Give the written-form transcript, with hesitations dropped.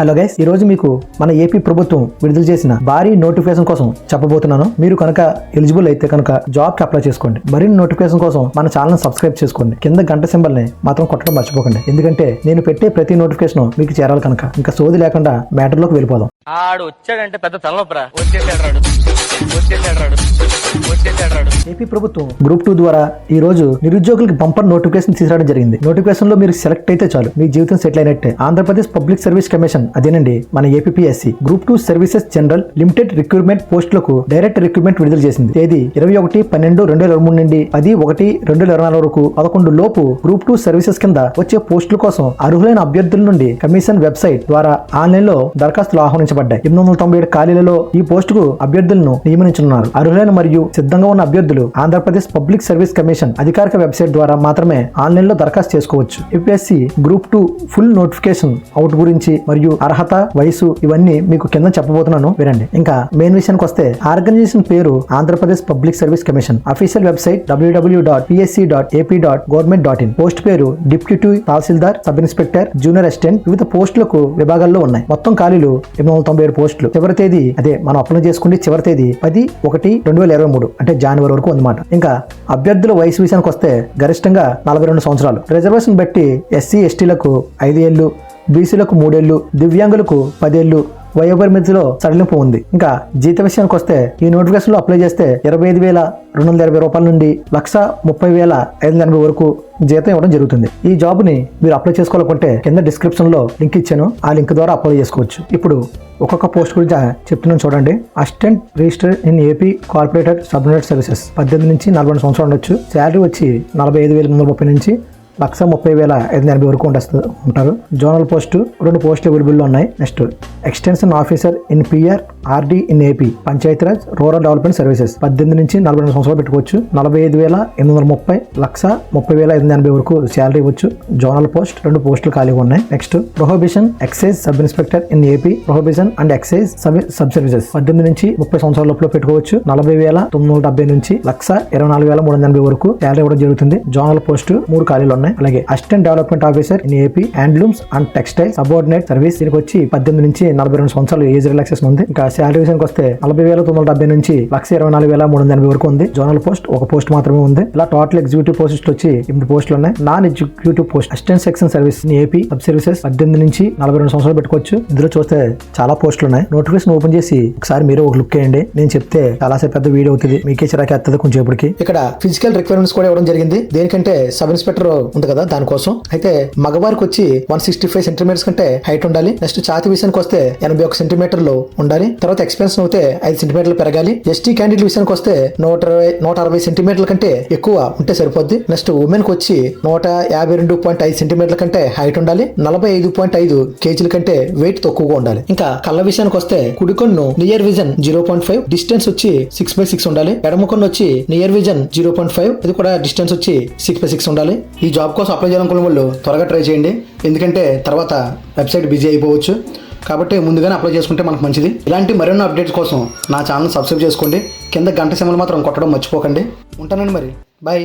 Hello guys, ఈ రోజు మీకు మన ఏపీ ప్రభుత్వం విడుదల చేసిన భారీ నోటిఫికేషన్ కోసం చెప్పబోతున్నాను. మీరు కనుక ఎలిజిబుల్ అయితే కనుక జాబ్ కి అప్లై చేసుకోండి. మరిన్ని నోటిఫికేషన్ కోసం మన ఛానల్ సబ్స్క్రైబ్ చేసుకోండి. కింద గంట సింబల్ ని మాత్రం కొట్టడం మర్చిపోకండి. ఎందుకంటే నేను పెట్టే ప్రతి నోటిఫికేషన్ మీకు చేరాలి కనుక. ఇంకా సోది లేకుండా మ్యాటర్ లోకి వెళ్ళిపోదాం. ఆడు వచ్చాడంటే పెద్ద తలనొప్పరా. వచ్చేసాడు. ఏపీ ప్రభుత్వం గ్రూప్ 2 ద్వారా ఈ రోజు నిరుద్యోగులకు బంపర్ నోటిఫికేషన్ తీసుకురావడం జరిగింది. నోటిఫికేషన్ లో మీరు సెలెక్ట్ అయితే చాలు, మీ జీవితం సెటిల్ అయినట్టే. ఆంధ్రప్రదేశ్ పబ్లిక్ సర్వీస్ కమిషన్ అదేనండి మన APSC group 2 services general limited recruitment పోస్టులకు డైరెక్ట్ రిక్రూట్మెంట్ విడుదల చేసింది. తేదీ 21/12/2023 నుండి 10/1/2024 వరకు 11 లోపు గ్రూప్ 2 సర్వీసెస్ కింద వచ్చే పోస్టుల కోసం అర్హులైన అభ్యర్థుల నుండి కమిషన్ వెబ్సైట్ ద్వారా ఆన్లైన్ లో దరఖాస్తులు ఆహ్వానించబడ్డాయి. 897 ఖాళీలలో ఈ పోస్టుకు అభ్యర్థులను నియమించనున్నారు. అర్హులైన మరియు సిద్ధంగా ఉన్న అభ్యర్థులు ఆంధ్రప్రదేశ్ పబ్లిక్ సర్వీస్ కమిషన్ అధికారిక వెబ్సైట్ ద్వారా మాత్రమే ఆన్లైన్ లో దరఖాస్తు చేసుకోవచ్చు. APSC group 2 full notification out గురించి మరియు అర్హత, వయసు ఇవన్నీ మీకు కింద చెప్పబోతున్నాను, వినండి. ఇంకా మెయిన్ విషయానికి వస్తే ఆర్గనైజేషన్ పేరు Andhra Pradesh public service commission. Official website www.psc.ap.government.in. Post పేరు డిప్యూటీ తహసీల్దార్, సబ్ ఇన్స్పెక్టర్, జూనియర్ అసిస్టెంట్. వివిధ పోస్టులకు విభాగాల్లో ఉన్నాయి. మొత్తం ఖాళీలు 897 పోస్టులు. చివరి తేదీ అదే మనం అప్లై చేసుకుంటే చివరి తేదీ 10/1/2023 అంటే జనవరి వరకు అన్నమాట. ఇంకా అభ్యర్థుల వయసు విషయానికి వస్తే గరిష్టంగా 42 సంవత్సరాలు. రిజర్వేషన్ బట్టి ఎస్సీ ఎస్టీలకు 5 ఏళ్లు, బీసీలకు 3 ఏళ్లు, దివ్యాంగులకు 10 ఏళ్లు వయోపరిమితిలో సడలింపు ఉంది. ఇంకా జీత విషయానికి వస్తే ఈ నోటిఫికేషన్ లో అప్లై చేస్తే 25,280 రూపాయల నుండి 1,30,580 వరకు జీతం ఇవ్వడం జరుగుతుంది. ఈ జాబ్ ని మీరు అప్లై చేసుకోవాలనుకుంటే కింద డిస్క్రిప్షన్ లో లింక్ ఇచ్చాను, ఆ లింక్ ద్వారా అప్లై చేసుకోవచ్చు. ఇప్పుడు ఒక్కొక్క పోస్ట్ గురించి చెప్తున్నాను చూడండి. Assistant register in AP corporator subordinate services 18 నుంచి 42 సంవత్సరాలు ఉండొచ్చు. శాలరీ వచ్చి 45,330 నుంచి 1,30,580 వరకు ఉంటారు. జోనల్ పోస్టు 2 పోస్టులు అవైలబుల్లో ఉన్నాయి. Next extension officer in PR RD in AP Panchayati Raj rural development services 18 నుంచి 42 సంవత్సరాలు పెట్టుకోవచ్చు. 45,830, 1,30,580 వరకు శాలరీ ఇవ్వచ్చు. జోనల్ పోస్ట్ 2 పోస్టులు ఖాళీగా ఉన్నాయి. Next prohibition excise sub inspector in AP prohibition and excise sub services 18 నుంచి 30 సంవత్సరాల లోపల పెట్టుకోవచ్చు. 40,970 నుంచి 1,24,380 వరకు శాలరీ ఇవ్వడం జరుగుతుంది. జోనల్ పోస్టు 3 ఖాళీలు ఉన్నాయి. అలాగే assistant development officer in AP handlooms and textile subordinate service దీనికి వచ్చి 18 నుంచి 42 సంవత్సరాలు ఏజ్ రిలాక్సేషన్ ఉంది. ఇంకా శాలరీ విషయానికి వస్తే 40,970 నుంచి 1,24,380 వరకు ఉంది. జోనల్ పోస్ట్ 1 పోస్ట్ మాత్రమే ఉంది. ఇలా టోటల్ ఎగ్జిక్యూటివ్ పోస్ట్ వచ్చి 8 పోస్టులు ఉన్నాయి. Non executive post assistant section service in AP sub services 18 నుంచి 42 సంవత్సరాలు పెట్టుకోవచ్చు. ఇందులో చూస్తే చాలా పోస్టులు ఉన్నాయి. నోటిఫికేషన్ ఓపెన్ చేసి ఒకసారి మీరు ఒక లుక్ వేయండి. నేను చెప్తే చాలా సేపు పెద్ద వీడియో అవుతుంది, మీకే చిరాకి వస్తుంది కొంచెం ఇప్పటికి. ఇక్కడ ఫిజికల్ రిక్వైర్మెంట్స్ కూడా ఇవ్వడం జరిగింది. దేనికంటే సబ్ ఇన్స్పెక్టర్ ఉంది కదా దానికోసం. అయితే మగవారికి వచ్చి 165 సెంటీమీటర్స్ కంటే హైట్ ఉండాలి. నెక్స్ట్ ఛాతి విషయానికి వస్తే 81 సెంటీమీటర్లు ఉండాలి. తర్వాత ఎక్స్పెన్స్ అయితే 5 సెంటీమీటర్లు పెరగాలి. ఎస్టీ క్యాండిడేట్ విషయానికి వస్తే 160 సెంటీమీటర్ల కంటే ఎక్కువ ఉంటే సరిపోద్ది. నెక్స్ట్ ఉమెన్ కి వచ్చి 152.5 సెంటీమీటర్ల కంటే హైట్ ఉండాలి. 45.5 కేజీల కంటే వెయిట్ తక్కువగా ఉండాలి. ఇంకా కళ్ళ విషయానికి వస్తే కుడి కన్ను నియర్ విజన్ 0.5, డిస్టెన్స్ వచ్చి 6/6 ఉండాలి. ఎడమ కన్ను వచ్చి నియర్ విజన్ 0.5, ఇది కూడా డిస్టెన్స్ వచ్చి 6/6 ఉండాలి. ఈ జాబ్ కోసం అప్లై చేయాలనుకున్న వాళ్ళు త్వరగా ట్రై చేయండి, ఎందుకంటే తర్వాత వెబ్సైట్ బిజీ అయిపోవచ్చు. కాబట్టి ముందుగానే అప్లై చేసుకుంటే మనకు మంచిది. ఇలాంటి మరెన్నో అప్డేట్స్ కోసం నా ఛానల్ సబ్స్క్రైబ్ చేసుకోండి. కింద గంట సింబల్ మాత్రం కొట్టడం మర్చిపోకండి. ఉంటానండి మరి, బాయ్.